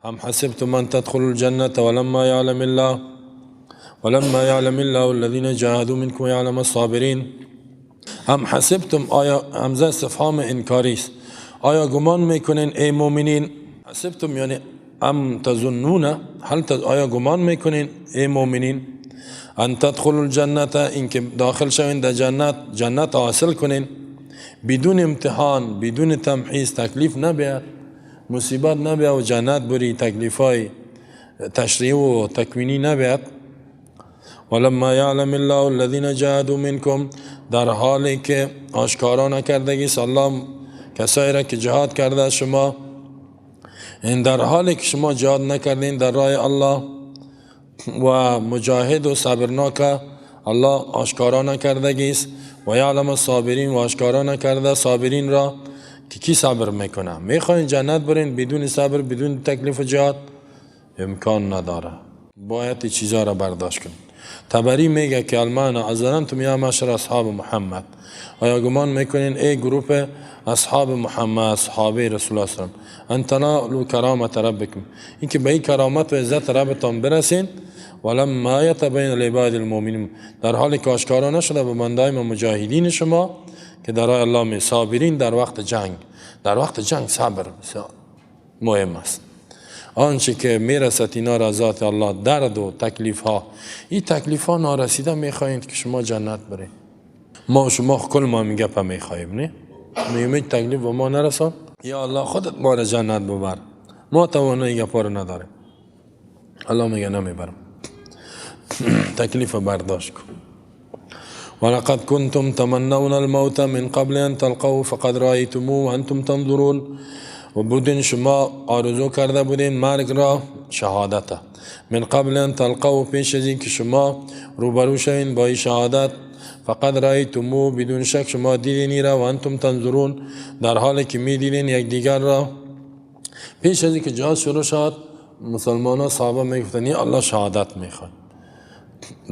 ام حسبتم ان تدخلوا الجنة ولما يعلم الله الذين جاهدوا منكم ويعلم الصابرين. ام حسبتم، آیا همزه استفهام انکاری است، آیا گمان میکنین ای مؤمنین؟ حسبتم یعنی ام تظنون، آیا گمان میکنین ای مؤمنین ان تدخلوا الجنة، اینکه داخل شوین در جنت حاصل کنین، بدون امتحان، بدون تمحیص، تکلیف نبید، مصیبت نبید و جنت بری، تکلیفای تشریعی و تکوینی نبید. ولما یعلم الله الذین جاهدوا منکم، در حالی که آشکارا نکردگی الله کسایی را که جهاد کرده شما، این در حالی که شما جهاد نکردین در راه الله و مجاهد و صبرناک، الله آشکارا نکردگی است. و یعلم الصابرین، و آشکارا نکرده صابرین را که کی صبر میکنه. میخواین جنت برین بدون صبر، بدون تکلیف جهاد؟ امکان نداره، باید چیزا را برداشت کنید. طبری میگه که المانا اظننتم یا معشر اصحاب محمد، آیا گمان میکنین ای گروه اصحاب محمد، صحابه رسول الله صلی الله علیه و ان تنالوا کرامت ربکم، اینکه به این کرامت و عزت ربتان برسین. ولما یتبین لعباد المؤمنین، در حالی که آشکارا نشده به بندهای مجاهدین شما که در راه الله می صابرین در وقت جنگ. در وقت جنگ صبر مهم است. آنچه که میرسد اینا را ذات الله، درد و تکلیف ها، این تکلیف ها نارسیده میخواهید که شما جنت برید. ما شما کل ما میگه میخواهیم، نه میگه تکلیف و ما نرسان، یا الله خودت ما را جنت ببر، ما توانایی گپا رو نداریم. الله میگه نمیبرم، تکلیف برداشت کن. ولقد كنتم تمنون الموت من قبل ان تلقوه فقد رأيتموه وانتم تنظرون، و بودین شما آرزو کرده بودین مرگ را، شهادت، من قبل ان تلقوه، پیش از این که شما روبرو شوین با این شهادت، فقد رأيتموه، بدون شک شما دیدین را، و انتم تنظرون، در حالی که می دیدین یک دیگر را. پیش از این که جهاد شروع شد مسلمان ها صحابه می گفتن یا الله شهادت میخواد.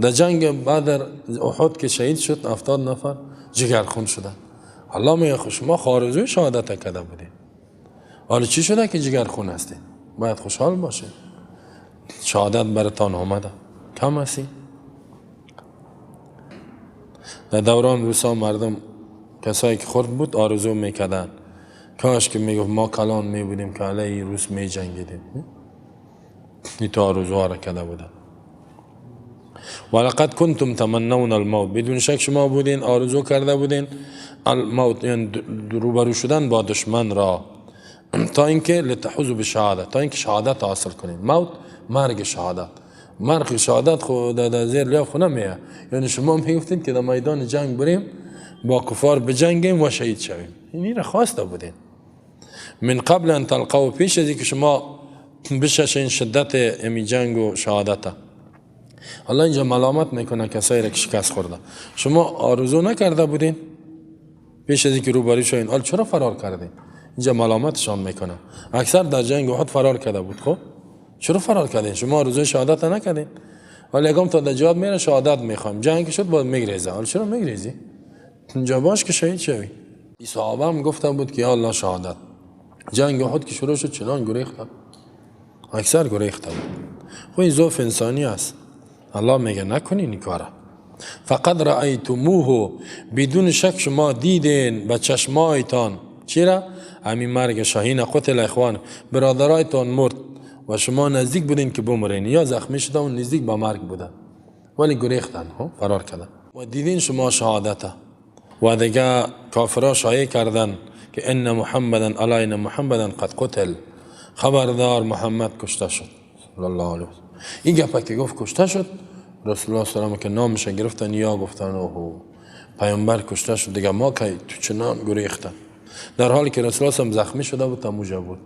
در جنگ بدر احد که شهید شد 70 نفر جگرخون شدن. الله میگه شما آرزوی شهادت کرده بودید، حالا چی شده که جگرخون هستید؟ باید خوشحال باشید، شهادت براتان آمده. کم هستی؟ در دوران روسا مردم کسایی که خرد بود آرزو میکردن کاش که میگفت ما کلان میبودیم که علیه روس میجنگیدیم. این تو آرزوها را کرده بودن. ولقد کنتم تمنون الموت، بدون شک شما بودین آرزو کرده بودین الموت، یعنی روبرو شدن با دشمن را، تا اینکه لتحوزوا بشهادت، تا اینکه شهادت حاصل کنین. موت مرگ شهادت، مرگ شهادت خود در زیر لیاف خود نمیه، یعنی شما میگفتین که در میدان جنگ بریم با کفار بجنگیم و شهید شویم. این را خواسته بودین. من قبل ان تلقوا، پیش از اینکه شما بششین شدت امی جنگ و شهادت. الله اینجا ملامت میکنه کسایی را که شکست خورده. شما آرزو نکرده بودین پیش از اینکه روبرو شوین، حالا چرا فرار کردین؟ اینجا ملامتشان میکنه. اکثر در جنگ احد فرار کرده بود. خب چرا فرار کردین؟ شما آرزوی شهادت نکردین؟ ولی اگم تا در جهاد میره شهادت میخوام، جنگ شد باید میگریزه. حالا چرا میگریزی؟ اینجا باش که شهید شوی. این صحابه هم گفتن بود که یا الله شهادت. جنگ احد که شروع شد چنان گریختن، اکثر گریختن. خب این ضعف انسانی است. الله میگه نکنین این کارا. فقد رأیتموه، بدون شک شما دیدین به چشمایتان. چرا؟ همین مرگ شاهین قتل اخوان، برادرایتان مرد و شما نزدیک بودین که بمرین، یا زخمی شدن و نزدیک به مرگ بودن ولی گریختن، فرار کردن. و دیدین شما شهادت. و دیگه کافرها شایعه کردن که ان محمدن علینا محمدن قد قتل، خبردار محمد کشته شد صلی الله علیه و سلم. این گپا که گفت کشته شد، رسول الله صلی الله علیه و سلم که نامش گرفتن یا گفتن اوه پیامبر کشته شد، دیگه ما که تو چنان گریختن، در حالی که رسول الله صلی الله علیه و سلم زخمی شده بود، تموجه بود،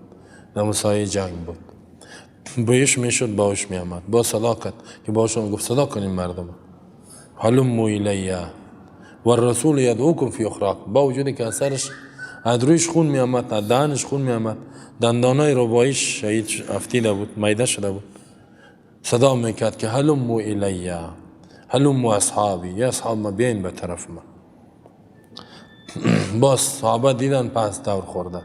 در مسایه جنگ بود. بایش میشد باش میامد با صداقت که باشون گفت صدا کنیم مردم، حلموا الیه و الرسول یدعوکم فی اخراکم، با وجودی که اثرش از رویش خون میامد، از دهنش خون میامد، دندانای رباعیش شهید افتیده بود، میده شده بود، صدا میکرد که حلموا الیه، حلموا اصحابی، یا اصحاب ما بیاین به طرف ما. باز صحابه دیدن پس دور خورده.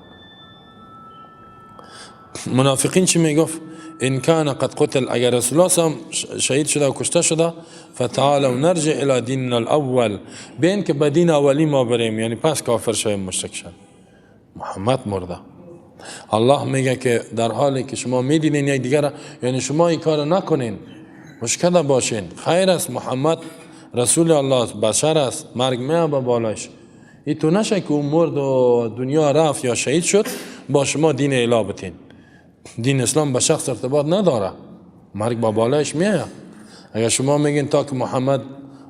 منافقین چی میگفت؟ ان کان قد قتل، اگر رسول الله هم شهید شده و کشته شده، فتعالوا نرجع الى دیننا الاول، بین که به دین اولی ما بریم، یعنی پس کافر شویم مشرک شویم. محمد مرده. الله میگه که در حالی که شما میدینین یک دیگر، یعنی شما این کار نکنین، مشکل باشین، خیر است، محمد رسول الله است، بشر است، مرگ میاد به بالایش. این تو نشه که اون مرد و دنیا رفت یا شهید شد با شما دین اله بتین. دین اسلام به شخص ارتباط نداره، مرگ با بالایش میاد. اگر شما میگین تا که محمد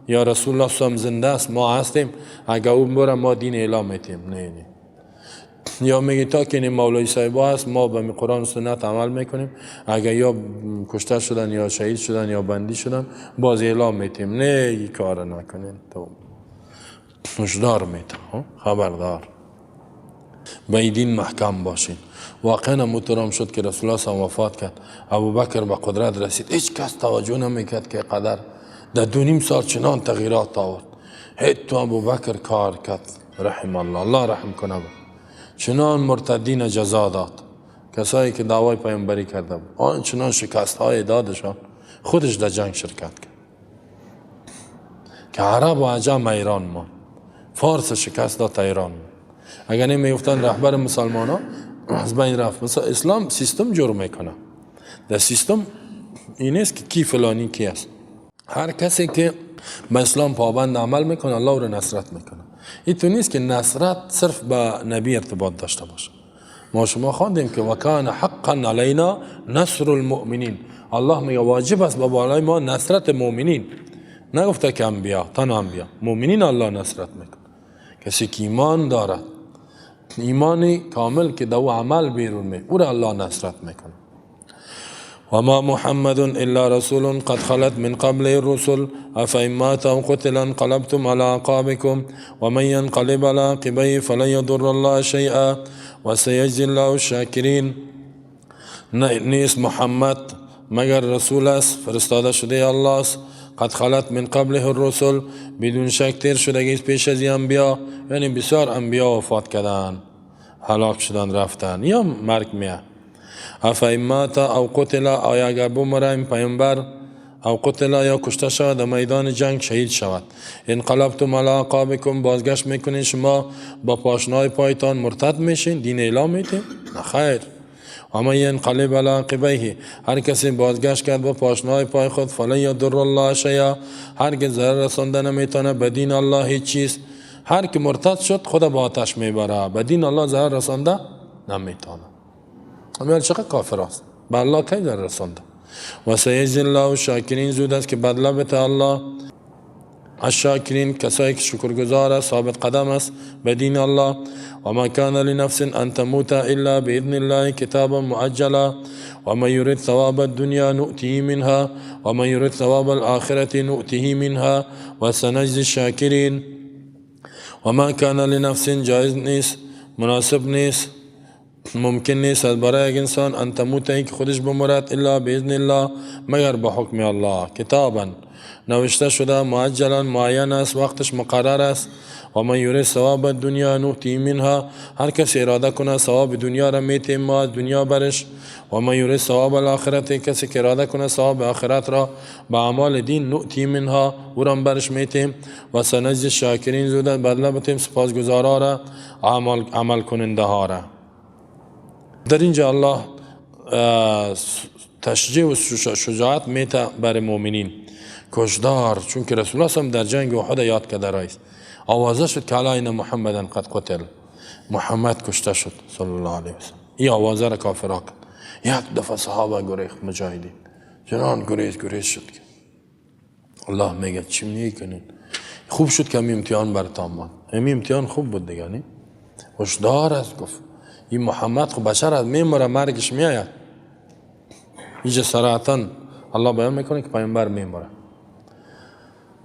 یا رسول الله صلی الله علیه و زنده است ما هستیم، اگر اون بره ما دین اله میتیم. نه. یا میگی تا که این مولای صاحب هست ما به قرآن و سنت عمل میکنیم، اگر یا کشته شدن یا شهید شدن یا بندی شدن باز اعلام میتیم. نه این کار نکنین، تو هشدار میتم، خبردار به این دین محکم باشین. واقعا محترم شد که رسول الله صلی الله علیه و وفات کرد، ابوبکر به قدرت رسید، هیچ کس توجه نمیکرد که قدر در 2.5 سال چنان تغییرات آورد. هیچ تو ابوبکر کار کرد، رحم الله، الله رحم کنه، چنان مرتدین جزا داد، کسایی که دعوای پیامبری کرده بود، آن چنان شکست های دادشان، خودش در جنگ شرکت کرد که عرب و عجم ایران ما، فارس شکست داد ایران ما. اگر نمیگفتن رهبر مسلمان ها از بین رفت. مثلا اسلام سیستم جور میکنه، در سیستم این است که کی فلانی کی است. هر کسی که به اسلام پابند عمل میکنه الله او را نصرت میکنه. این تو نیست که نصرت صرف به نبی ارتباط داشته باشه. ما شما خواندیم که وکان حقا علینا نصر المؤمنین، الله میگه واجب است به بالای ما نصرت مؤمنین. نگفته که انبیا، تنها انبیا، مؤمنین الله نصرت میکنه. کسی که ایمان دارد، ایمانی کامل که دو عمل بیرون می، او را الله نصرت میکنه. وما محمد الا رسول قد خلت من قبل الرسل افإن مات او قتل انقلبتم على اعقابكم ومن ينقلب على عقبيه فلن يضر الله شيئا وسيجزي الله الشاكرين. نیست محمد مگر رسول است، فرستاده شده الله است. قد خلت من قبله الرسل، بدون شک تیر شدگی پیش از انبیا، یعنی بسیار انبیا وفات کردن، هلاک شدن، رفتن یا مرگ میاد. افإن مات او قتل، آیا اگر بمره این پیامبر او قتل یا کشته شود در میدان جنگ شهید شود، انقلبتم علی اعقابکم، بازگشت میکنین شما با پاشنای پایتان، مرتد میشین، دین اعلام میتین؟ نه خیر. و من ینقلب علی عقبیه، هر کسی بازگشت کرد با پاشنای پای خود، فلن یضر الله شیئا، هرگز ضرر رسانده نمیتونه به دین الله هیچ چیز. هر که مرتد شد خود به آتش میبره، به دین الله ضرر رسانده نمیتونه. اما چقدر کافر است، به الله کی ضرر رسانده. و سیجزی الله الشاکرین، زود است که بدله بده الله الشاکرین، کسایی که شکرگزار است، ثابت قدم است به دین الله. و ما کان لنفس ان تموت الا باذن الله کتابا مؤجلا و من یرید ثواب الدنیا نؤتیه منها و من یرید ثواب الاخره نؤتیه منها و سنجزی الشاکرین. و ما کان لنفس، جایز نیست، مناسب نیست، ممکن نیست از برای یک انسان ان تموت که خودش بمرد الا باذن الله، مگر به حکم الله، کتابا نوشته شده، معجلا معین است، وقتش مقرر است. و من یرید ثواب الدنیا نؤتیه منها، هر کسی اراده کنه ثواب دنیا را میتیم ما از دنیا برش. و من یرید ثواب الاخرت، کسی که اراده کنه ثواب آخرت را با اعمال دین نؤتیه منها، او را برش میتیم. و سنجزی الشاکرین، زودت بدله بتیم سپاسگزارا را، عمل کننده ها را. در اینجا الله تشجیع و شجاعت میته برای مؤمنین، کشدار، چون که رسول الله هم در جنگ احد یاد کرده رئیس آوازه شد که علینا محمدا قد قتل، محمد کشته شد صلی الله علیه و سلم. این آوازه را کافرها کرد. یک دفعه صحابه گریخت، مجاهدین چنان گریز شد که الله میگه چی میکنین؟ خوب شد که همین امتحان براتون اومد، همین امتحان خوب بود دیگه. نه هشدار است، گفت این محمد خب بشر از میمره، مرگش میآید. اینجا صراحتا الله بیان میکنه که پیامبر میمره.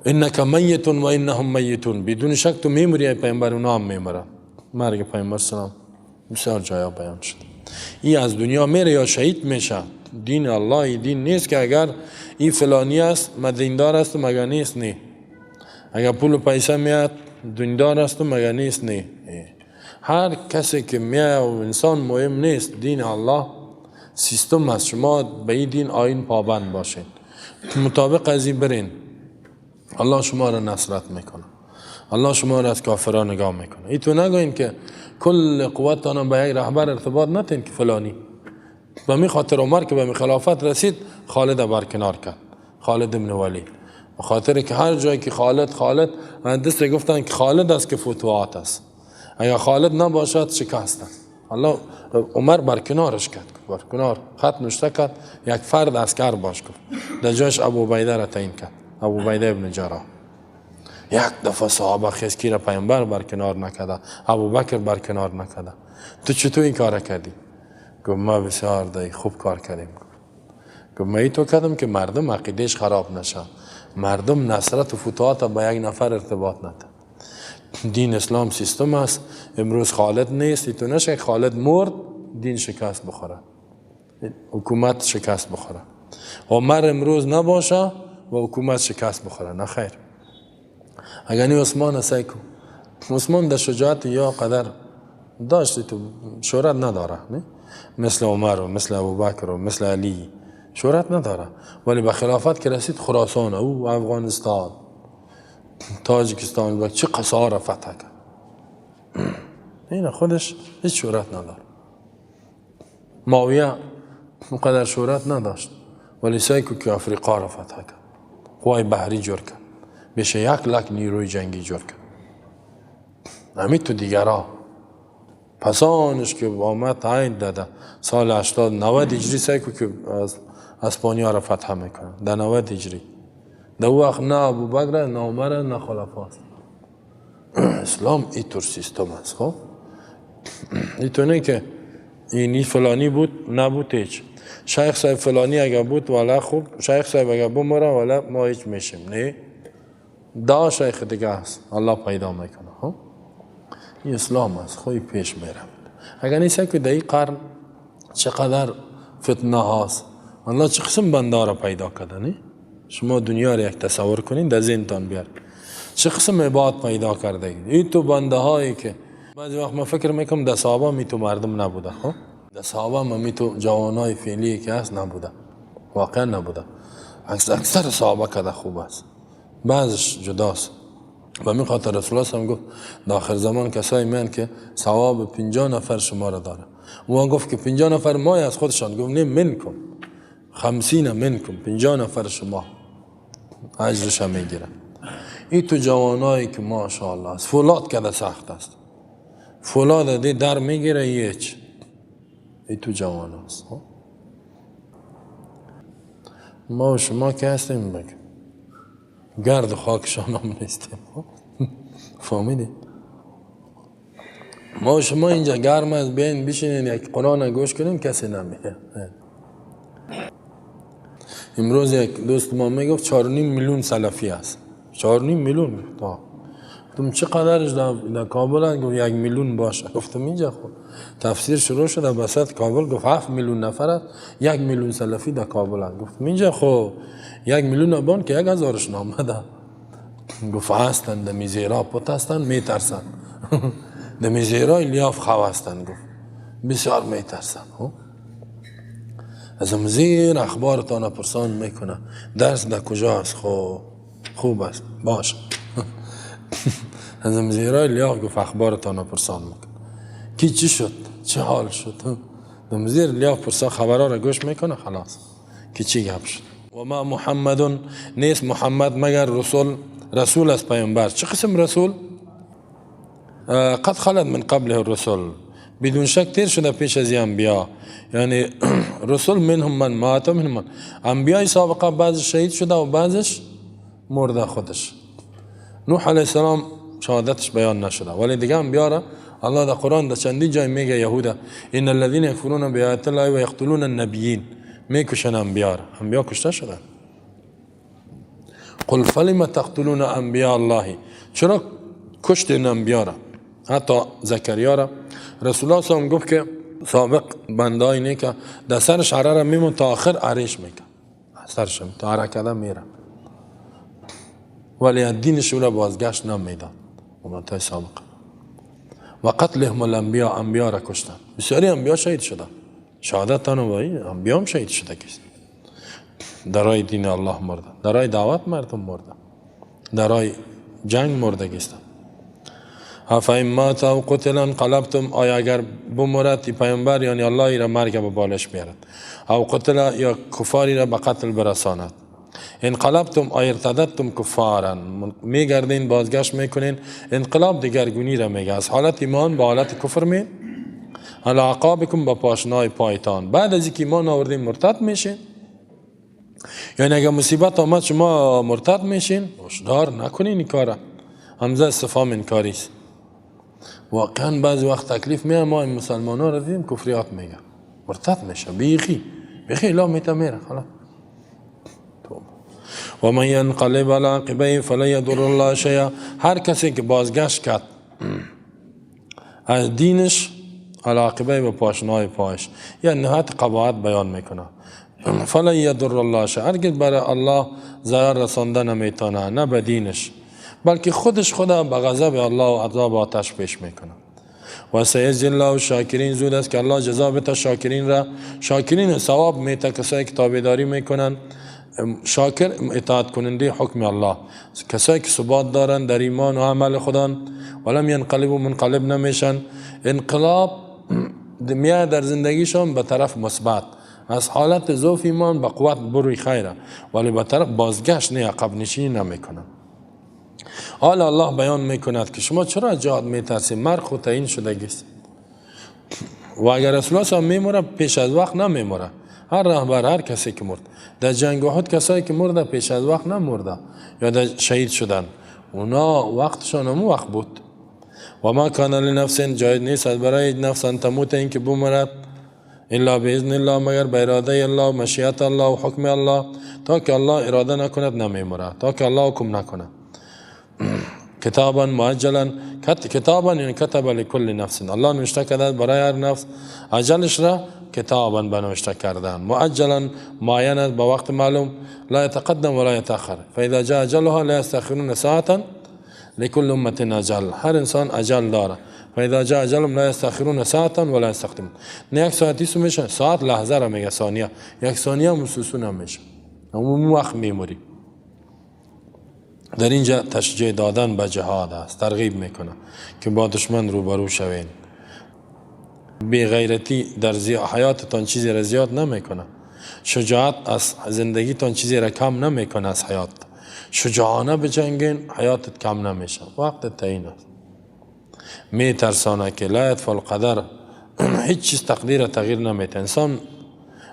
انک میت و انهم میتون، بدون شک تو میمری، ای پیامبر اونا هم میمره. مرگ پیامبر سلام بسیار جایا بیان شد. این از دنیا میره یا شهید میشه. دین الله دین نیست که اگر این فلانی است دیندار است و مگر نیست. نه، اگر پول و پیسه میاد دیندار است و مگر نیست. نه، هر کسی که میاد و انسان مهم نیست، دین الله سیستم است. شما به این دین آیین پابند باشین، مطابق از این برین، الله شما را نصرت میکنه، الله شما را از کافران نگاه میکنه. این تو نگوین که کل قوتتان به یک رهبر ارتباط ندین که فلانی. به می خاطر عمر که به می خلافت رسید خالد برکنار کرد، خالد ابن ولید، به خاطر که هر جایی که خالد مهندس گفتن که خالد است که فتوحات است، اگر خالد نباشد شکست است. الله عمر برکنارش کرد، برکنار خط نوشته کرد یک فرد عسکر باش کرد، در جایش ابو عبیده را تعیین کرد، ابو عبیده ابن جراح. یک دفعه صحابه خیسکی را پیامبر برکنار نکرده، ابو بکر برکنار نکرده. تو چطور این کار کردی؟ گفت ما بسیار دایی خوب کار کردیم. گفت ما تو کردم که مردم عقیدهش خراب نشه، مردم نصرت و فتوحات با یک نفر ارتباط نده. دین اسلام سیستم است. امروز خالد نیست، تو نشه خالد مرد دین شکست بخوره، حکومت شکست بخوره. عمر امروز نباشه و حکومت شکست بخوره، نه خیر. اگر نی عثمان سعی کن، عثمان در شجاعت یا قدر داشتی تو شهرت نداره، نه مثل عمر و مثل ابوبکر و مثل علی شهرت نداره، ولی به خلافت که رسید خراسان او افغانستان تاجیکستان چه قصار فتح کرد، این خودش هیچ شهرت نداره. معاویه اونقدر شهرت نداشت ولی سعی که افریقا را فتح کرد، قوای بحری جور کرد، بشه 100,000 نیروی جنگی جور کرد. همین تو دیگرها پسانش که آمد تعیین داده سال 80 90 هجری سعی که از اسپانیا را فتح میکنه، در 90 هجری. در وقت نه ابوبکر نه عمر نه خلفاست. اسلام اینطور سیستم است. خب اینطور نه که اینی فلانی بود نبود هیچ، شیخ صاحب فلانی اگر بود والا خوب، شیخ صاحب اگر بمره والا ما هیچ میشیم، نه دا شیخ دیگه است الله پیدا میکنه. ها این اسلام است، خوی پیش میره. اگر نیست که در این قرن چقدر فتنه هاست، الله چه قسم بنده را پیدا کرده. نه شما دنیا را یک تصور کنین، در ذهنتان بیار چه قسم عباد پیدا کرده. این تو بنده هایی که بعضی وقت من فکر میکنم در صحابه می تو مردم نبوده، در صحابه می تو جوانای فعلی که هست نبوده، واقعا نبوده. اکثر صحابه کده خوب است، بعضش جداست. و می خاطر رسول الله هم گفت در آخر زمان کسایی میان که ثواب 50 نفر شما را داره. او گفت که 50 نفر مای از خودشان، گفت نه منکم 50 منکم، 50 نفر شما اجرش هم میگیره. این تو جوانایی که ماشاءالله است، فولاد کده سخت است، فولاد دی در میگیره هیچ، این تو جوان است. ما و شما که هستیم بگم گرد و خاکشان هم نیستیم. فهمیدی؟ ما و شما اینجا گرم از بین بشینین یک قرآن گوش کنیم کسی نمیگه. امروز یک دوست ما میگفت 4.5 میلیون سلفی است. 4.5 میلیون تم چقدرش در کابل هست؟ گفت 1 میلیون باشه. گفتم اینجا خب تفسیر شروع شده بسط کابل، گفت 7 میلیون نفر است، 1 میلیون سلفی در کابل هست. گفتم اینجا خب 1 میلیون ابان که 1000ش نامده. گفت هستن در میزیرا پت هستن میترسن، در میزیرا لیاف خوا هستن، گفت بسیار میترسن. از مزیر اخبارتان پرسان میکنه درس در کجا است؟ خب خوب است باشه. از مزیرای لیاف گفت اخبارتان پرسان میکنه کی چی شد چه حال شد، در مزیر لیاف پرسان خبرها را گوش میکنه خلاص کی چی گپ شد. و ما محمد نیست محمد مگر رسول است پیامبر. چه قسم رسول؟ قد خلد من قبله الرسول، بدون شک تیر شده پیش از انبیا، یعنی رسول منهم من مات و منهم من. انبیای سابقه بعض شهید شده و بعضش مرده خودش. نوح علیه السلام شهادتش بیان نشده ولی دیگه انبیا را الله در قرآن در چندین جای میگه یهودا ان الذين يكفرون بآیات الله و یقتلون النبیین، میکشن انبیا را. انبیا کشته شدن. قل فلم تقتلون انبیاء الله، چرا کشتین انبیا را؟ حتی زکریا را رسول الله صلی الله علیه و گفت که سابق بندای نه که در سرش عره را میمون تا آخر عریش میکن، سرش تا عره کده میره، ولی دینش را بازگشت نمیداد. امتای سابق و قتلهم الانبیاء، انبیا را کشتن. بسیاری انبیا شهید شدن شهادت تانو بایی بیام شهید شده کسی در راه دین الله مرده، در راه دعوت مردم مرده، در راه جنگ مرده گستن. افایم مات او قتل انقلبتم، آیا اگر بمرد پیامبر یعنی الله ای را مرگ به بالش میارد، او قتل یا کفاری را به قتل برساند، انقلبتم آیا ارتدتم کفارا میگردین بازگشت میکنین، انقلاب دیگرگونی را میگه، از حالت ایمان به حالت کفر می علی عقابکم به پاشنای پایتان، بعد از اینکه ایمان آوردین مرتد میشین. یعنی اگر مصیبت آمد شما مرتد میشین، هشدار نکنین این کارا. همزه استفهام انکاری است. واقعا بعضی وقت تکلیف میاد، ما این مسلمان ها را دیدیم کفریات میگه، مرتد میشه بیخی لا میته میره خلاص. و من ینقلب علی عقبیه فلا یضر الله شیئا، هر کسی که بازگشت کرد از دینش علی عقبیه به پاشنای پایش، یعنی نهایت قباحت بیان میکنه، فلا یضر الله شیئا، هرگز برای الله ضرر رسانده نمیتونه، نه به دینش بلکه خودش خدا به غضب الله و عذاب آتش پیش میکنه. و سیجزی الله شاکرین، زود است که الله جزا بده شاکرین را. شاکرین ثواب میته کسایی که تابعداری میکنن، شاکر اطاعت کننده حکم الله، کسایی که ثبات دارن در ایمان و عمل خدا، ولم ینقلبوا منقلب نمیشن. انقلاب میاد در زندگیشون به طرف مثبت، از حالت ضعف ایمان به قوت بروی خیره، ولی به طرف بازگشت نه، عقب نشینی نمیکنن. حالا الله بیان میکند که شما چرا جهاد میترسید، مرگ خود تعیین شدگی است. و اگر رسول الله میموره پیش از وقت نمیموره، هر رهبر هر کسی که مرد در جنگ احد، کسایی که مرده پیش از وقت نمرده یا در شهید شدن، اونا وقتشان همون وقت بود. و ما کان لنفس، جایز نیست از برای نفس ان تموت، این که بمرد، الا باذن الله، مگر به اراده الله و مشیت الله و حکم الله، تا که الله اراده نکند نمیموره، تا که الله حکم نکنه. کتابا مؤجلا، کتابا یعنی کتب لكل نفس، الله نوشته کرده برای هر نفس اجلش را کتابا بنوشته کردن، مؤجلا معین است به وقت معلوم، لا يتقدم ولا يتأخر، فاذا جاء اجلها لا يستأخرون ساعة، لكل امة اجل، هر انسان اجل داره، فاذا جاء اجلهم لا يستأخرون ساعة ولا يستقدمون، نه یک ساعتی میشه، ساعت لحظه را میگه، ثانیه، یک ثانیه مسوسو نمیشه، اون وقت میموری. در اینجا تشجیع دادن به جهاد است، ترغیب میکنه که با دشمن روبرو شوین. بی غیرتی در حیاتتان چیزی را زیاد نمیکنه، شجاعت از زندگیتان چیزی را کم نمیکنه از حیات. شجاعانه بجنگین، حیاتت کم نمیشه، وقت تعیین است. میترسانه که لا یطفی القدر، هیچ چیز تقدیر تغییر نمیده، انسان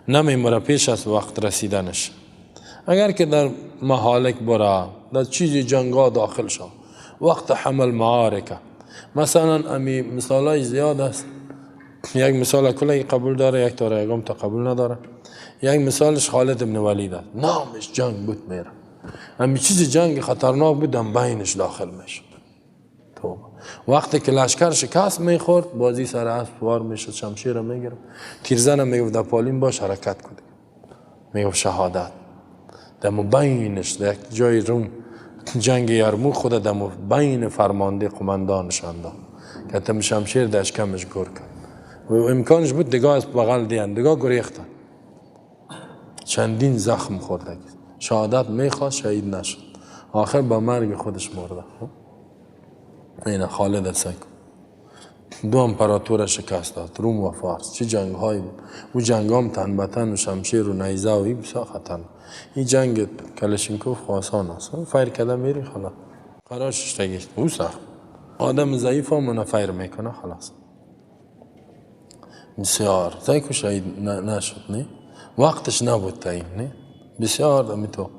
نمیمره پیش از وقت رسیدنش. اگر که در محالک برا، در چیزی جنگا داخل شو، وقت حمل معارکه، مثلا امی مثالای زیاد است، یک مثال کلی قبول داره، یک تا یکم تا قبول نداره. یک مثالش خالد ابن ولید است، نامش جنگ بود میره، امی چیزی جنگ خطرناک بود هم بینش داخل میشد. وقتی که لشکر شکست میخورد، بازی سر اسب سوار میشد، شمشیر رو میگرفت، تیرزن میگفت در پالین باش حرکت کنید، میگفت شهادت. دمو بینش در یک جای روم جنگ یرموک خود دمو بین فرمانده قماندانشان داد که تم شمشیر در اشکمش گر کرد و امکانش بود دگاه از بغل دیان، دگاه گریختن، چندین زخم خورده، شهادت میخواست شهید نشد، آخر با مرگ خودش مرده. این خالد السیک دو امپراتور شکست داد، روم و فارس. چه جنگ هایی بود، او جنگ هم تن به تن و شمشیر و نیزه و این بسیار خطرناک. این جنگ کلشینکوف آسان است، فایر کده میری خلاص، قرارش تگیست، او سخت، آدم ضعیف هم فایر میکنه خلاص. بسیار زیکو شهید نشد، نه وقتش نبود تعیین، نه بسیار دمیتو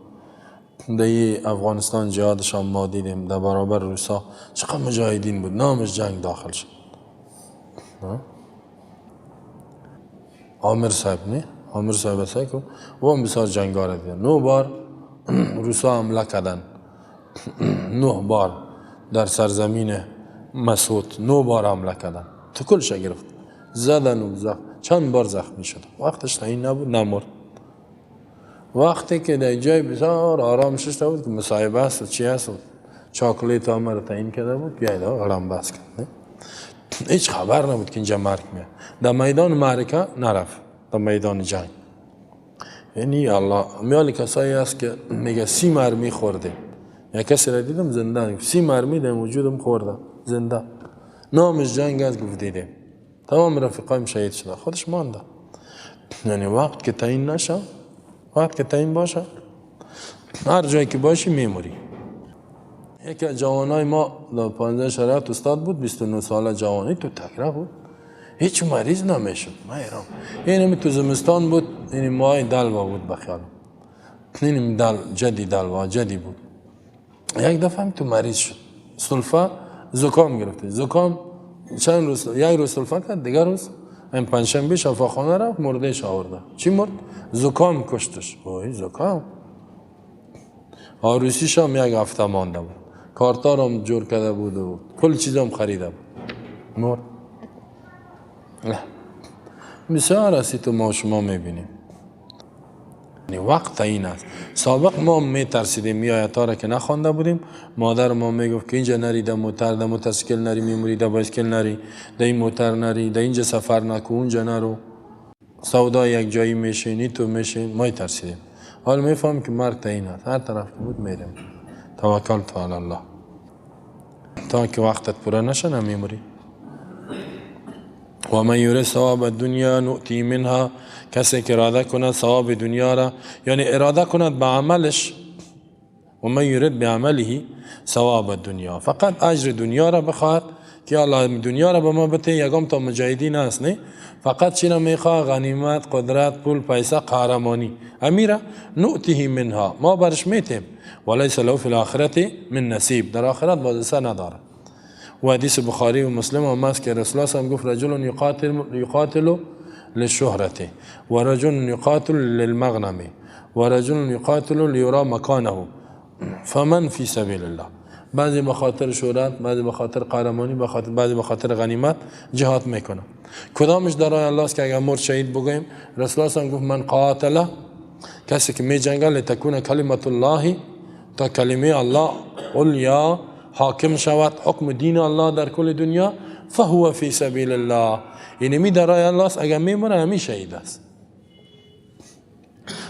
در افغانستان جهادش هم ما دیدیم، در برابر روسا چقدر مجاهدین بود، نامش جنگ داخل شد. عامر صاحب، نه عامر صاحب است که او هم بسیار جنگاره دیدن، 9 بار روسا حمله کردن، 9 بار در سرزمین مسعود 9 بار حمله کردن، تو کلش گرفت، زدن و چند بار زخمی شد، وقتش تعیین نبود، نمرد. وقتی که در جای بسیار آرام شده بود که مصاحبه است و چی است و چاکلیت هم را تعیین کرده بود، بیاید آرام بس کرد، هیچ خبر نبود که اینجا مرگ میاد. در میدان معرکه نرفت، در میدان جنگ. یعنی الله میال کسایی است که میگه 30 مرمی خورده. یک کسی را دیدم زنده 30 مرمی در وجودم خورده زنده. نامش جنگ است گفت دیدم. تمام رفیقایم شهید شده. خودش مانده. یعنی وقت که تعیین نشه، وقت که تعیین باشه، هر جایی که باشی میموری. یکی از جوانای ما در 15 شریعت استاد بود، 29 ساله جوانی، تو تکره بود، هیچ مریض نمیشد. من ایران اینمی تو زمستان بود، این ماه دلوا بود بخیالم، این جدی بود. یک دفعه هم تو مریض شد، سلفه زکام گرفته. زکام چند روز، یک روز سلفه کرد، دیگر روز این پنجشنبه شفاخانه رفت، مردهش آورده. چی مرد؟ زکام کشتش. اوه زکام. عروسیش هم یک هفته مانده بود، کارتار هم جور کرده بود و کل چیز هم خریده بود، مرد. بسیار هستی تو ما شما میبینیم. وقت این است. سابق ما میترسیدیم یا آیتا را که نخوانده بودیم، مادر ما میگفت که اینجا نری، در موتورسیکل نری، میموری در بایسکل نری، در این موتور نری، در اینجا سفر نکو، اونجا نرو، سودا یک جایی میشینی تو میشین. ما ترسیدیم. حال میفهم که مرگ این است، هر طرف که بود میریم. توکل تو علی الله. تا که وقتت پورا نشه نمیموری. و من یرید ثواب الدنیا نؤتی منها، کسی که اراده کند ثواب دنیا را، یعنی اراده کند به عملش، و من یرید به عمله ثواب الدنیا، فقط اجر دنیا را بخواهد که الله دنیا را به ما بده. یگام تا مجاهدین است نه، فقط چی را میخواه؟ غنیمت، قدرت، پول، پیسه، قهرمانی. امیره نؤتیه منها، ما برش میتیم. ولیس له فی الاخرة من نصیب، در آخرت بازرسه نداره. و حدیث بخاری و مسلم هم است که رسول الله هم گفت رجل یقاتل للشهرة و رجل یقاتل للمغنم و رجل یقاتل لیرا مکانه فمن فی سبیل الله. بعضی بخاطر شهرت، بعضی بخاطر قهرمانی، بعضی بخاطر غنیمت جهاد میکنه. کدامش در راه الله است که اگر مرد شهید بگویم؟ رسول الله هم گفت من قاتل، کسی که می جنگه لتکون کلمت الله، تا کلمه الله علیا حاکم شود، حکم دین الله در کل دنیا، فهو فی سبیل الله. یعنی می در راه الله است، اگر میمونه همی شهید است.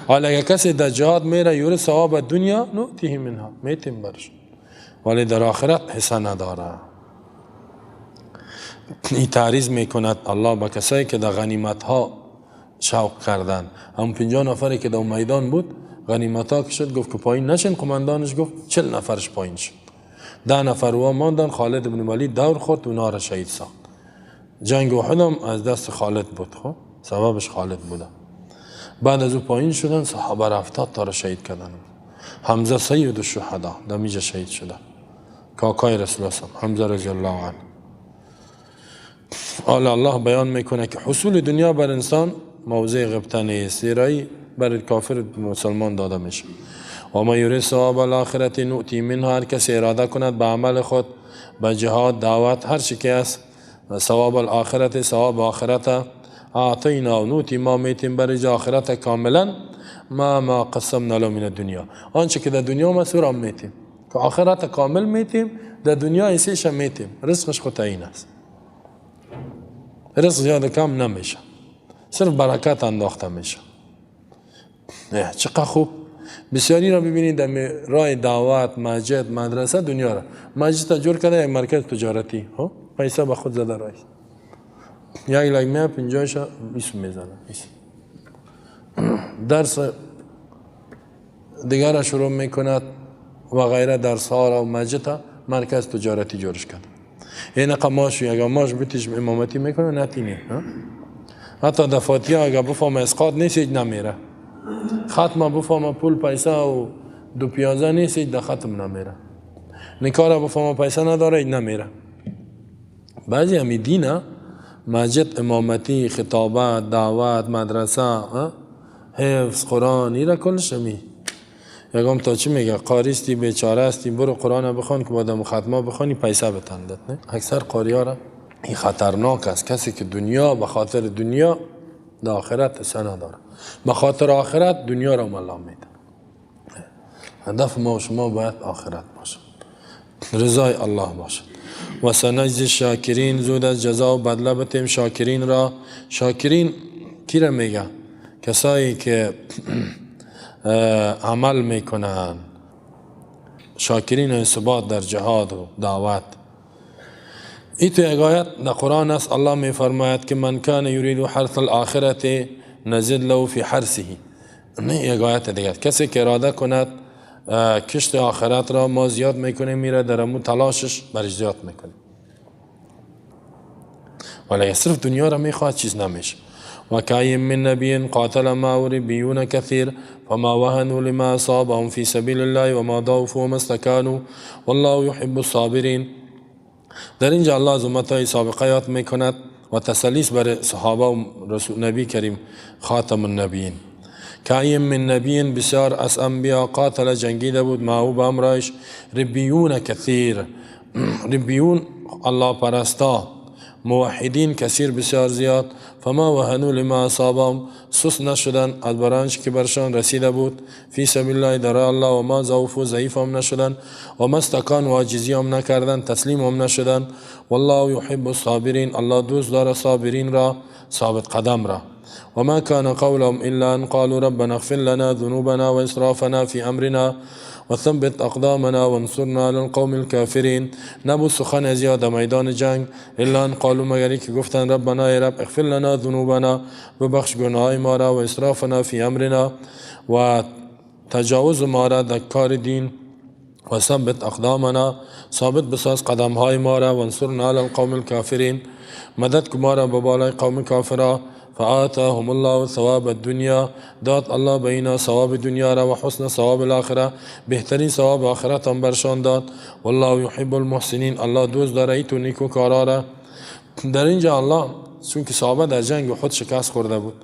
حالا اگر کسی در جهاد میره یورث ثواب دنیا نؤتیه منها، میتیم برش، ولی در آخرت حصه نداره. این تعریض میکند الله با کسایی که در غنیمت ها شوق کردن. هم 50 نفری که در میدان بود، غنیمت ها که شد، گفت که پایین نشین. قماندانش گفت 40 نفرش پایین شد، 10 نفر و ماندن. خالد بن ولید دور خورد و اونا را شهید ساخت. جنگ احد هم از دست خالد بود، خب سببش خالد بوده. بعد از او پایین شدن، صحابه را 70 تا را شهید کردن. حمزه سید الشهدا دمیجه شهید شده، کاکای رسول الله حمزه رضی الله عنه. الله بیان میکنه که حصول دنیا بر انسان موضع غبطه نیست، زیرایی بر کافر مسلمان داده میشه. و ما یرید ثواب الاخرة نؤتی منها، هر کسی اراده کند به عمل خود، به جهاد، دعوت، هر چی که است، ثواب الاخرة، ثواب آخرت، اعطینا و نؤتی ما میتیم برای آخرت کاملا ما قسمنا له من الدنیا، آنچه که در دنیا مسئول هم میتیم، که آخرت کامل میتیم، در دنیا ایسیش هم میتیم. رزقش خود تعیین است، رزق زیاد کم نمیشه، صرف برکت انداخته میشه. چقدر خوب. بسیاری را ببینید در راه دعوت، مسجد، مدرسه، دنیا را مسجد جور کرده یک مرکز تجارتی، پیسه به خود زده راه، یک لگمه 50 20 میزنه، درس دیگر را شروع میکند و غیره. درس ها را و مسجد مرکز تجارتی جورش کرد. این قماش اگر ماش بیتیش امامتی میکنه نتینی، حتی دفاتیه اگر بفهم اسقاط نیست نمیره، ختم بفهم پول پیسه و 2.15 نیست در ختم نمیره، نکاره بفهم پیسه نداره نمیره. بعضی همی دینه مسجد، امامتی، خطابت، دعوت، مدرسه، حفظ قرآن، ایره کلش همی. یکم تا چی میگه؟ قاریستی، بیچاره استی، برو قرآن بخوان که بعد ختمه بخوانی پیسه بتندت. نه اکثر قاری ها را این خطرناک است. کسی که دنیا به خاطر دنیا در آخرت سنا داره، به خاطر آخرت دنیا را الله میده. هدف ما و شما باید آخرت باشه، رضای الله باشه. و سنجزی شاکرین، زود از جزا و بدله بتیم شاکرین را. شاکرین کی را میگه؟ کسایی که عمل میکنن، شاکرین و ثبات در جهاد و دعوت. این تو یک آیت در قرآن است، الله می فرماید که من کان یرید حرث الاخرة نزد له فی حرثه. نه یک آیت دیگه، کسی که اراده کند کشت آخرت را ما زیاد میکنه، میره در امو تلاشش برش زیاد میکنه، ولی صرف دنیا را میخواد چیز نمیشه. و کأی من نبی قاتل معه ربیون کثیر فما وهنوا لما اصابهم فی سبیل الله وما ضعفوا وما استکانوا والله یحب الصابرین. در اینجا الله از امتهای سابقه یاد میکند و تسلیس بر صحابه و رسول نبی کریم خاتم النبیین. کأی من نبی، بسیار از انبیا قاتل جنگیده بود معه به امرایش ربیون کثیر. ربیون الله پرستا، موحدین کثیر بسیار زیاد. فما وهنوا لما اصابهم، سست نشدن از برانچ که برشان رسیده بود فی سبیل الله در الله، و ما ضعفوا ضعیف هم نشدن، و ما استکانوا عاجزی هم نکردن، تسلیم هم نشدن. والله یحب الصابرین، الله دوست داره صابرین را، ثابت قدم را. و ما کان قولهم الا ان قالوا ربنا اغفر لنا ذنوبنا و اسرافنا فی امرنا و ثبت اقدامنا وانصرنا علی القوم الكافرین. نبود سخن از یاد میدان جنگ الا ان قالوا، مگری که گفتن ربنا ای رب اغفر لنا ذنوبنا، ببخش گناهای ما را، و اسرافنا فی امرنا، و تجاوز ما را در کار دین، و ثبت اقدامنا، ثابت بساز قدم های ما را، وانصرنا علی القوم الكافرین، مدد که ما را به بالای قوم کافرا. فآتاهم الله ثواب الدنیا، داد الله بینا ثواب دنیا را، و حسن ثواب الاخره، بهترین ثواب آخرت هم برشان داد. والله یحب المحسنین، الله دوست داره ایتو نیکو کارا را. در اینجا الله چون که صحابه در جنگ خود شکست خورده بود،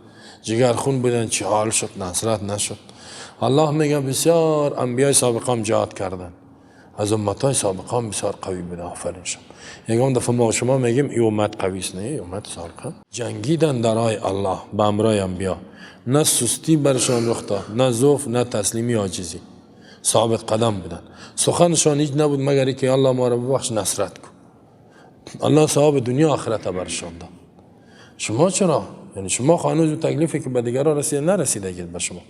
جگر خون بودن، چه حال شد، نصرت نشد. الله میگه بسیار انبیای سابقه هم جهاد کردن، از امتای سابقه هم بسیار قوی بوده. آفرین شد. یکم دفعه ما شما میگیم این امت قوی است، نه، این امت سابقه جنگیدن در راه الله به امرای انبیا، نه سستی برشان رخ داد، نه ضعف، نه تسلیمی عاجزی، ثابت قدم بودن. سخنشان هیچ نبود مگر که الله ما را ببخش، نصرت کن. الله ثواب دنیا آخرت برشان داد. شما چرا؟ یعنی شما هنوز تکلیفی که به دیگران رسیده نرسیده اید به شما.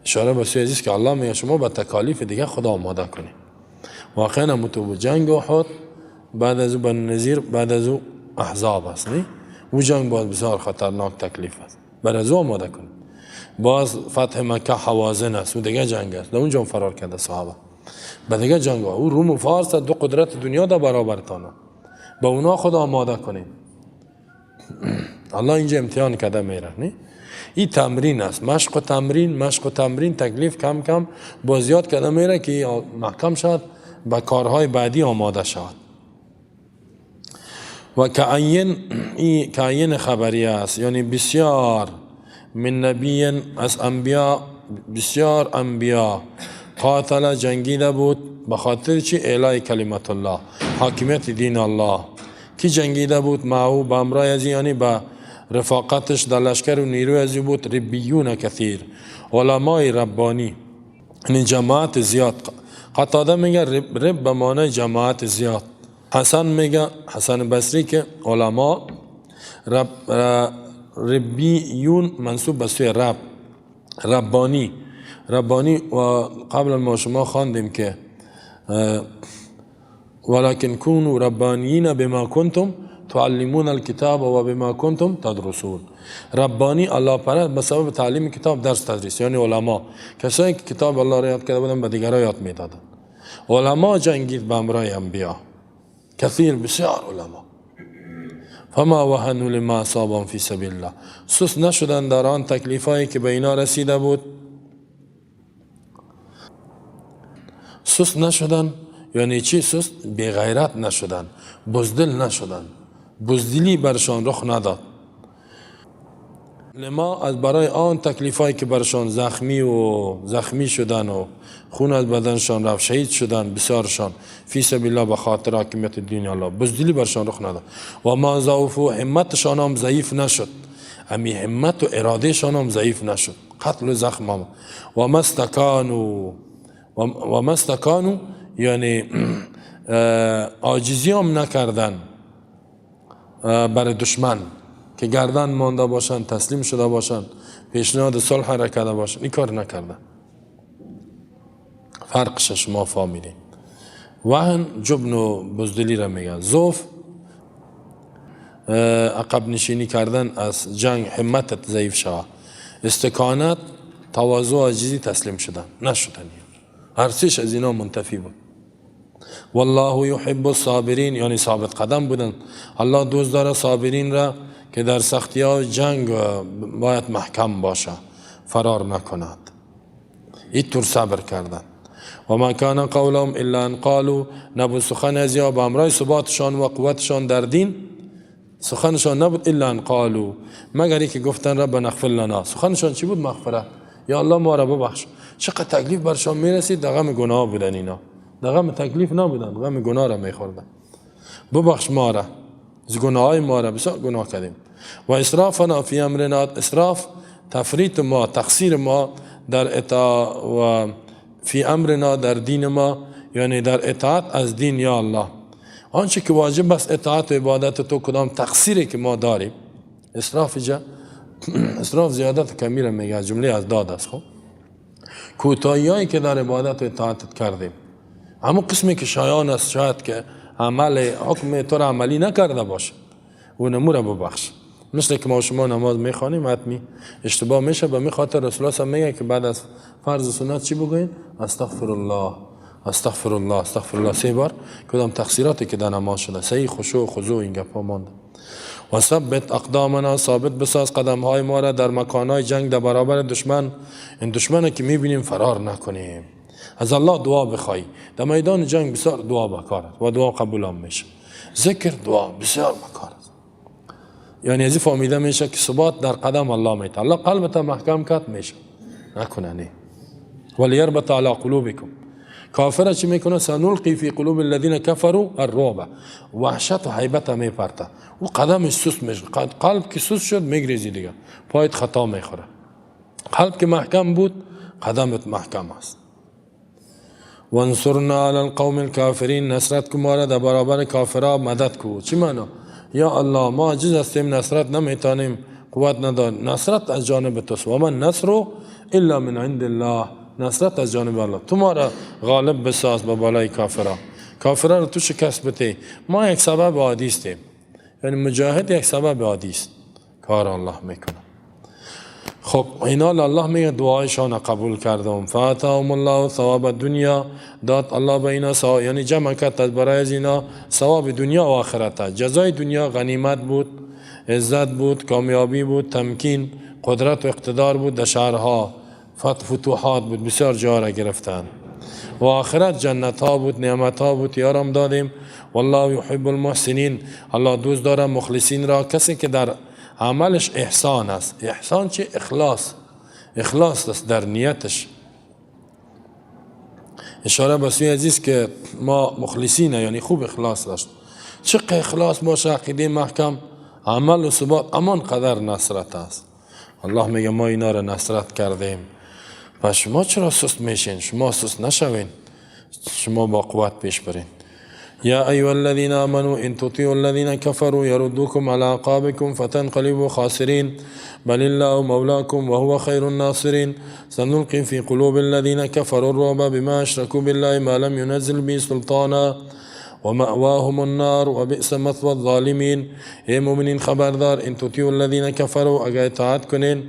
اشاره به سوی که الله میگه شما به تکالیف دیگه خدا آماده کنید. واقعا هم تو جنگ احد بعد از بنو نذیر، بعد از احزاب است، نه؟ او جنگ باز بسیار خطرناک تکلیف است، برای از آماده کنید. باز فتح مکه حوازن است، او دیگه جنگ است، در اونجا فرار کرده صحابه. به دیگه جنگ او روم و فارس، دو قدرت دنیا دا برابرتانه، با اونا خدا آماده کنید. الله اینجا امتحان کرده میره، نه؟ این تمرین است، مشق و تمرین، مشق و تمرین، تکلیف کم کم با زیاد کرده میره که محکم شد به کارهای بعدی آماده شد. و کعین خبری است، یعنی بسیار من نبی از انبیا، بسیار انبیا قاتل جنگیده بود به خاطر چی؟ اعلای کلمت الله، حاکمیت دین الله. کی جنگیده بود؟ معه به امرای ازی، یعنی به رفاقتش در لشکر و نیروی ازی بود. ربیون کثیر، علمای ربانی، یعنی جماعت زیاد. قتاده میگه رب به معنی جماعت زیاد. حسن میگه، حسن بصری که علما ربیون منصوب به سوی رب، ربانی. ربانی و قبل ما شما خواندیم که ولكن كونوا ربانیین بما کنتم تعلمون الكتاب و بما کنتم تدرسون. ربانی الله پرست به سبب تعلیم کتاب، درس تدریس، یعنی علما، کسایی که کتاب الله را یاد کرده بودن به دیگران یاد میدادن. علما جنگید به امرای انبیا، کثیر، بسیار علما. فما وهنوا لما اصابهم فی سبیل الله، سست نشدن در آن تکلیفایی که به اینا رسیده بود. سست نشدن یعنی چی؟ سست بی غیرت نشدن، بزدل نشدن، بزدلی برشان رخ نداد. لما از برای آن تکلیفایی که برشان زخمی شدن و خون از بدنشان رفت، شهید شدن بسیارشان فی سبیل الله به خاطر حاکمیت دین الله، بزدلی برشان رخ نداد. و ما ضعفوا، همتشان هم ضعیف نشد، امی همت و ارادهشان هم ضعیف نشد، قتل و زخم هم. و ما استکانوا یعنی عاجزی هم نکردن بر دشمن، که گردن مانده باشن، تسلیم شده باشن، پیشنهاد صلح را کرده باشن. این کار نکرده. فرقش شما فهمیدین. وهن جبن و بزدلی را میگن. ضعف عقب نشینی کردن از جنگ، همتت ضعیف شود. استکانت تواضع و عاجزی، تسلیم شدن نشدن. هر سیش از اینا منتفی بود. والله یحب الصابرین، یعنی ثابت قدم بودن. الله دوست داره صابرین را که در سختی ها جنگ باید محکم باشه، فرار نکند. این طور صبر کردن. و ما کان قولهم الا ان قالوا، نبود سخن از یا با امرای ثباتشان و قوتشان در دین، سخنشان نبود الا ان قالوا، مگر ای که گفتن ربنا اغفر لنا. سخنشان چی بود؟ مغفرت. یا الله ما را ببخش. چقدر تکلیف برشان میرسید، در غم گناه بودن اینا، در غم تکلیف نبودن، غم گناه را میخوردن. ببخش ما را از گناه های ما را، بسیار گناه کردیم. و اسرافنا فی امرنا، اسراف تفریط ما، تقصیر ما در اطاعت و فی امرنا در دین ما، یعنی در اطاعت از دین. یا الله آنچه که واجب است اطاعت و عبادت تو، کدام تقصیری که ما داریم. اسراف جا اسراف زیادت کمی را میگه، جمله از داد است. خب کوتاهی هایی که در عبادت و اطاعت کردیم، همون قسمی که شایان است شاید که عمل حکم تو را عملی نکرده باشه، و نمو را ببخش. مثل که ما شما نماز میخوانیم حتمی اشتباه میشه، به خاطر رسول الله میگه که بعد از فرض و سنت چی بگوین؟ استغفر الله استغفر الله استغفر الله 3 بار. کدام تقصیراتی که در نماز شده، صحیح خشوع و خضوع این گپا مانده. و ثبت اقدامنا، ثابت بساز قدم های ما را در مکانهای جنگ در برابر دشمن. این دشمنی که میبینیم فرار نکنیم. از الله دعا بخوای. در میدان جنگ بسیار دعا بکار است و دعا قبول هم میشه. ذکر دعا بسیار بکار است. یعنی ازی فهمیده میشه که ثبات در قدم الله میده. الله قلبت محکم کرد میشه. نکنه نه. ولیربط علی قلوبکم. کافر چی میکنه؟ سنلقی فی قلوب الذین کفروا الرعب، وحشت و حیبت میپرته. و قدمش سست میشه. قلب که سست شد میگریزی دیگه، پایت خطا میخوره. قلب که محکم بود، قدمت محکم است. وانصرنا علی القوم الکافرین، نصرت کو ما را در برابر کافرها مدد کو. چی معنی؟ یا الله ما عجز هستیم، نصرت نمیتونیم، قوت نداریم. نصرت از جانب توست. و من نصر الا من عند الله، نصرت از جانب الله. تو ما را غالب بساز به بالای کافرها. کافرها رو تو شکست بده. ما یک سبب عادی هستیم، یعنی مجاهد یک سبب عادی است، کار الله میکنه. خب اینا الله میگه دعایشان قبول کردم. فاتهم الله ثواب الدنیا، داد الله به اینا ثواب، یعنی جمع کرد برای از اینا ثواب دنیا و آخرت. جزای دنیا غنیمت بود، عزت بود، کامیابی بود، تمکین، قدرت و اقتدار بود، در شهرها فتوحات بود، بسیار جا را گرفتن. و آخرت جنت ها بود، نعمت ها بود، یارم دادیم. والله یحب المحسنین، الله دوست داره مخلصین را، کسی که در عملش احسان است. احسان چی؟ اخلاص. اخلاص است در نیتش. اشاره به سوی عزیز که ما مخلصینه، یعنی خوب اخلاص داشت. چقدر اخلاص باشه، عقیده محکم، عمل و ثبات، امان قدر نصرت است. الله میگه ما اینا را نصرت کردیم. پس شما چرا سست میشین؟ شما سست نشوین، شما با قوت پیش برین. یا ایها الذین آمنوا ان تطیعوا الذین کفروا یردوکم علی اعقابکم فتنقلبوا خاسرین بل الله مولاکم وهو خیر الناصرین سنلقی فی قلوب الذین کفروا الرعب بما اشرکوا بالله ما لم ينزل به سلطانا ومأواهم النار وبئس مثوى الظالمین. ای مؤمنین خبردار، ان تطیعوا الذین کفروا، اگر اطاعت کنین،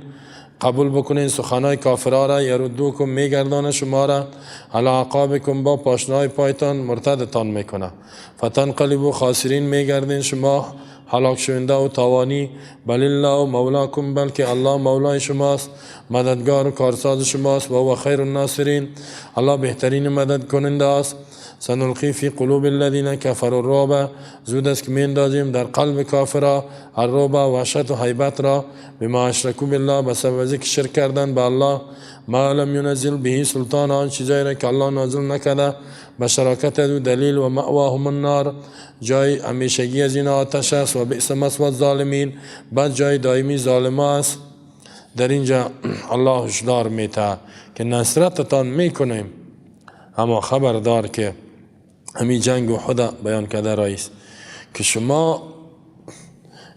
قبول بکنین سخنای کافرها را، یردوکم میگردانه شما را، علی اعقابکم با پاشنای پایتان مرتدتان میکنه، فتنقلبوا خاسرین میگردین شما هلاک شونده و تاوانی. بل الله مولاکم، بلکه الله مولای شماست، مددگار و کارساز شماست. و هو خیر الناصرین، الله بهترین مدد کننده است. سنلقی فی قلوب الذین کفروا الرعب، زود است که میندازیم در قلب کافرها الرعب، وحشت و حیبت را، بما اشرکوا بالله، بسبب از اینکه شرک کردن به الله، ما لم ینزل به سلطان، آن چیزایی را که الله نازل نکرده به شراکت و دلیل. و مأواهم النار، جای همیشگی از این آتش است. و بئس مثوى الظالمین، بد جای دائمی ظالم است. در اینجا الله هشدار میده که نصرتتان میکنیم، اما خبردار که همین جنگ احد بیان کرده رئیس که شما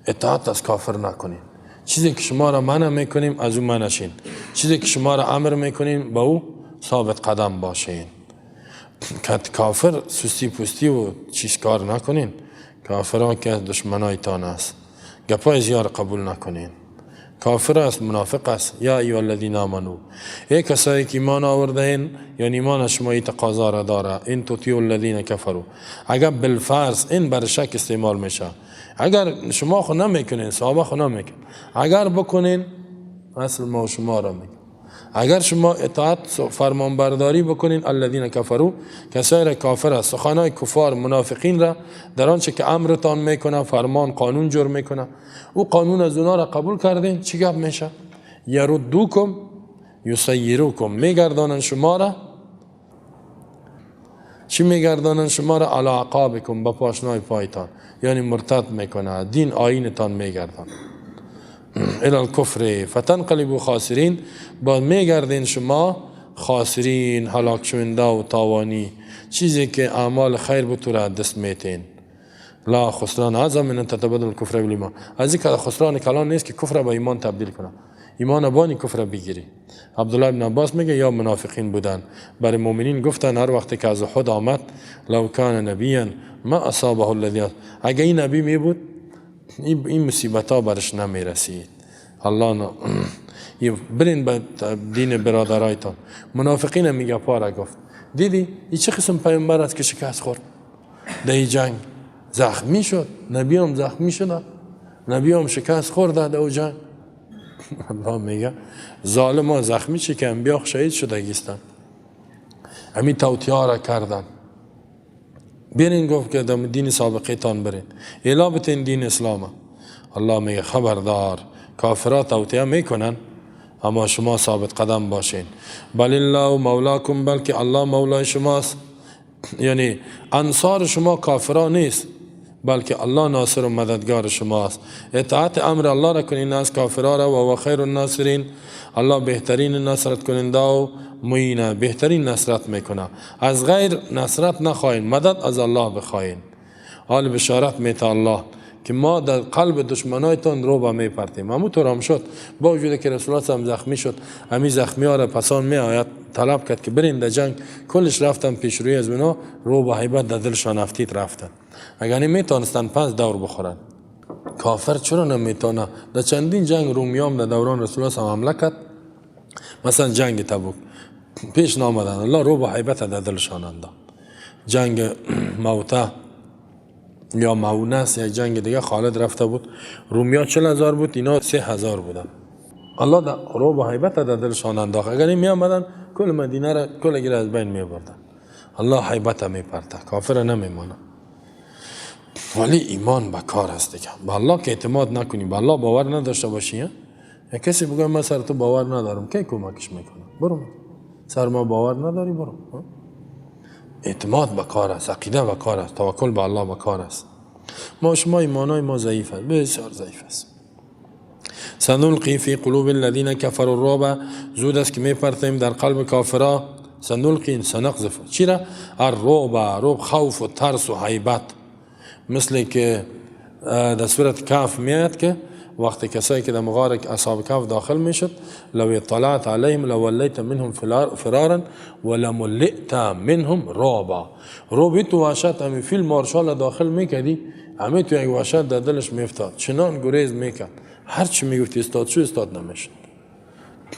اطاعت از کافر نکنین. چیزی که شما را منع میکنیم از او منشین، چیزی که شما را امر میکنیم با او ثابت قدم باشین. که کافر سستی پوستی و چیز کار نکنین. کافران که دشمنایتان است، گپای زیار قبول نکنین. کافر است، منافق است. یا ایها الذین آمنو، ای کسایی که ایمان آورده این، یعنی ایمان شما ای تقاضا را داره، این تطیعوا الذین کفروا. اگر بالفرض این بر شک استعمال میشه، اگر شما خود نمیکنین، صحابه خود نمیکنین، اگر بکنین اصل ما شما را میکنین. اگر شما اطاعت فرمانبرداری بکنین، الذین کفروا، کسایی را کافر است، سخنای کفار منافقین را در آنچه که امرتان میکنه، فرمان قانون جور میکنه، او قانون از اونا را قبول کردین، چی گپ میشه؟ یردوکم یسیروکم، میگردانن شما را، چی میگردانن شما را؟ علی عقابکم، با پاشنای پایتان، یعنی مرتد میکنه، دین آیینتان میگردان. الى الکفر فتنقلبوا خاسرین، با میگردین شما خاسرین، هلاک شونده و تاوانی. چیزی که اعمال خیر بود تو را دست میتین. لا خسران اعظم من ان تتبدل الکفر بالایمان، از این که خسران کلان نیست که کفر به ایمان تبدیل کنه، ایمان بانی کفر بگیری. عبدالله بن عباس میگه یا منافقین بودن، برای مؤمنین گفتن هر وقت که از احد آمد، لو کان نبیا ما اصابه الذی، اگه این نبی می بود این مصیبت ها برش نمی رسید. الله برین به دین برادرایتان. منافقین میگه پاره گفت، دیدی این چه قسم پیامبر است که شکست خورد در این جنگ، زخمی شد، نبی هم زخمی شد، نبی هم شکست خورد در او جنگ. الله میگه ظالم ها زخمی چی که انبیا شهید شده گیستن، همین توتیا را کردن. برین گفت که دم دین سابقه تان برین، اعلا بتین دین اسلام. الله میگه خبردار، کافرات توتیا میکنن اما شما ثابت قدم باشین. بل الله مولاکم، بلکه الله مولای شماست، یعنی انصار شما کافران نیست، بلکه الله ناصر و مددگار شماست. اطاعت امر الله را کنین از کافرها را، و خیر الناصرین، الله بهترین نصرت کننده و معین، بهترین نصرت میکنه. از غیر نصرت نخواهین، مدد از الله بخواهین. حال بشارت میته الله که ما در قلب دشمنایتان رو با میپرتیم. همونطور هم شد، با وجود که رسول الله هم زخمی شد، همین زخمی ها را پسان می آید طلب کرد که برین در جنگ، کلش رفتن پیش روی از اونا، رو با حیبت در دلشان افتید رفتن. اگر نمیتونستن پس دور بخورن. کافر چرا نمیتونه؟ در چندین جنگ رومیام در دوران رسول الله هم حمله کرد، مثلا جنگ تبوک پیش نامدن، الله رو با حیبت در دلشان انداخت. جنگ موته یا مونس، یک جنگ دیگه خالد رفته بود، رومیا 40,000 بود، اینا 3,000 بودن. الله در رو با حیبت در دلشان انداخت. اگر می آمدن کل مدینه را کل گیر از بین می بردن. الله حیبت می پرته، کافر نمیمانه. ولی ایمان به کار است دیگه. به الله که اعتماد نکنی، به الله باور نداشته باشی، یا کسی بگه من سر تو باور ندارم، کی کمکش میکنه؟ برو، سر ما باور نداری برو. اعتماد به کار است، عقیده به کار است، توکل به الله به کار است. ما شما ایمانای ما ضعیف است، بسیار ضعیف است. سنلقی فی قلوب الذین کفروا الرعب، زود است که میپرتیم در قلب کافرها. سنلقی، سنقذف، چی را؟ الرعب، رعب خوف و ترس و هیبت. مثل که در سورت کهف میاد که وقتی کسایی که در مغار اصحاب کهف داخل میشد، لو اطلعت علیهم لولیت منهم فرارا ولملئت منهم رعبا. رعب تو وحشت همین فیلم مارشال داخل میکردی، همین تو یک وحشت در دلش میفتاد، چنان گریز میکرد، هر چی میگفتی استاد شو استاد نمیشد.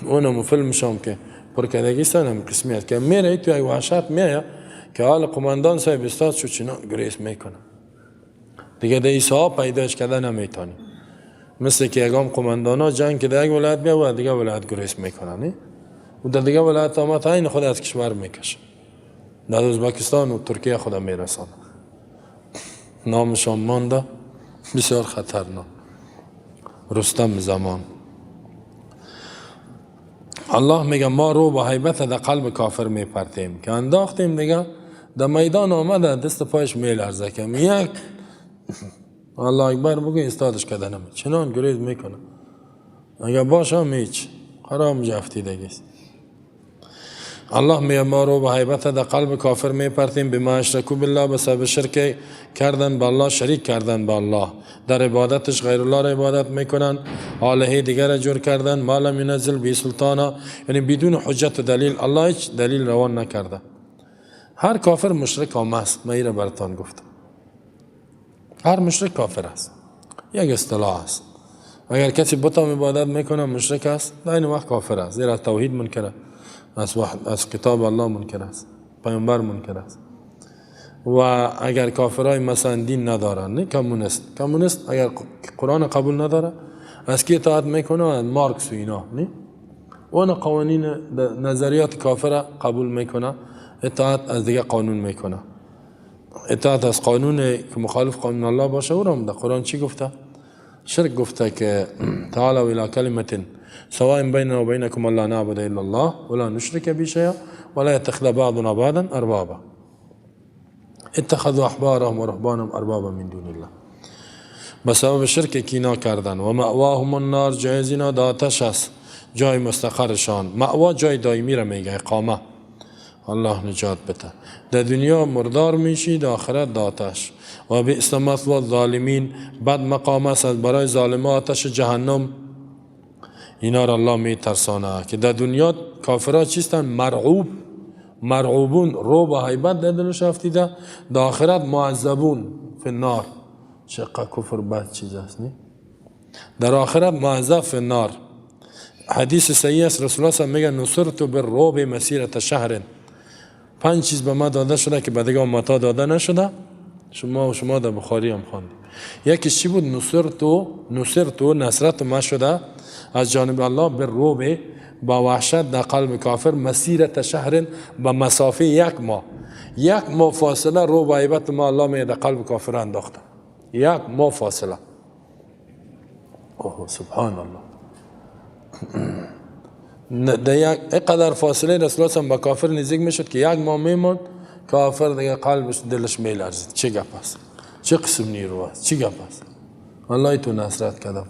اونم فیلمش هم که پرکردگیستان هم قسمیت که میره تو یک وحشت میاد که حال قماندان صاحب استاد شو، چنان گریز میکنه دیگه، در ایسا پیداش کردن نمیتونی. مثل که یکم قماندان ها جنگ که در یک ولایت بیا و دیگه ولایت گریز میکنن، و در دیگه ولایت آمد این خود از کشور میکشه، در ازبکستان و ترکیه خود میرسان، نامشان مانده، بسیار خطرناک. رستم زمان. الله میگه ما رو با حیبت در قلب کافر میپرتیم که انداختیم دیگه، در میدان آمده دست پایش میلرزه که یک الله اکبر بگو استادش کده نمید، چنان گریز میکنه. اگر باشه هم هیچ حرام جفتیدگیست. الله میگه ما رو به هیبت در قلب کافر میپرتیم بما اشرکوا بالله، به سبب شرک کردن به الله، شریک کردن به الله، در عبادتش غیر الله را عبادت میکنن، آلهه دیگر را جور کردن، ما لم ینزل به سلطانا، یعنی بدون حجت و دلیل، الله هیچ دلیل روان نکرده. هر کافر مشرک هم است، من ایره براتان گفتم. هر مشرک کافر است، یک اصطلاح است. اگر کسی بت عبادت میکنه مشرک است، در این وقت کافر است، زیرا توحید منکر از کتاب الله منکر است، پیامبر منکر است. و اگر کافرای مثلا دین ندارن، نه کمونیست اگر قرآن قبول نداره از کی اطاعت میکنه؟ از مارکس و اینا، نه اون قوانین نظریات کافر قبول میکنه، اطاعت از دیگه قانون میکنه. اطاعت از قانون که مخالف قانون الله باشه او را در قرآن چی گفته؟ شرک گفته که تعالوا الى کلمة سواء بیننا و بینکم الا نعبد الا الله ولا نشرک به شیئا ولا يتخذ بعضنا بعضا اربابا اتخذوا احبارهم و رهبانهم اربابا من دون الله. به سبب شرک کینا کردن. و مأواهم النار، جای زینا آتش است، جای مستقرشان. مأوا جای دائمی را میگه، اقامه. الله نجات بده. در دنیا مردار میشی، در آخرت در آتش. و بئس مثوی الظالمین، بد مقام است برای ظالمان آتش جهنم. اینا را الله میترسانه که در دنیا کافرها چیستن؟ مرعوبون، روب و هیبت در دلش افتیده. در آخرت معذبون فی النار. چقدر کفر بد چیز است، نه؟ در آخرت معذب فی النار. حدیث صحیح است، رسول الله میگه نصرت بالرعب مسیرة شهر. 5 چیز به ما داده شده که به دیگه امتا داده نشده. شما در بخاری هم خواندید. یکیش چی بود؟ نصرت ما شده از جانب الله بالرعب، با وحشت در قلب کافر، مسیرة شهر، به مسافه 1 ماه. 1 ماه فاصله رو با عیبت ما الله می در قلب کافر انداخته. 1 ماه فاصله. اوه سبحان الله. در اینقدر فاصله رسول الله با کافر نزدیک میشد که 1 ماه میموند، کافر دیگه قلبش دلش میلرزید. چه گپ است؟ چه قسم نیرو است؟ چه گپ است؟ الله تو نصرت کرده.